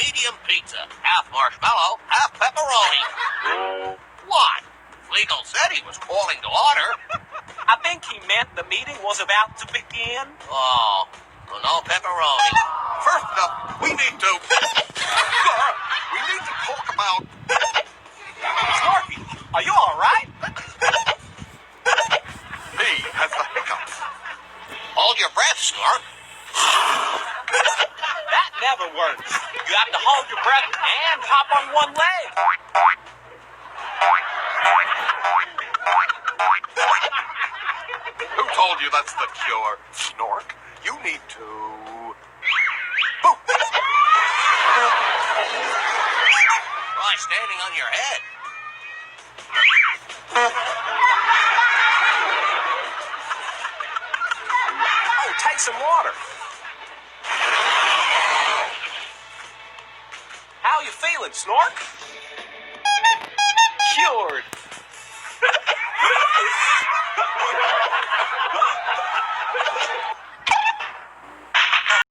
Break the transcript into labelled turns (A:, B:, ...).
A: medium pizza, half marshmallow, half pepperoni. What? Flegel said he was calling to order.
B: I think he meant the meeting was about to begin.
A: Oh, well, no pepperoni.
C: First up, we need to... we need to talk about...
B: Snorky, are you all right?
C: Me has the hiccups.
A: Hold your breath, Snork.
B: That never works. You have to hold your breath and hop on one leg.
C: Who told you that's the cure? Snork, you need to... Boom!
A: Try standing on your head.
B: Oh, take some water. How you feeling, Snork? Cured.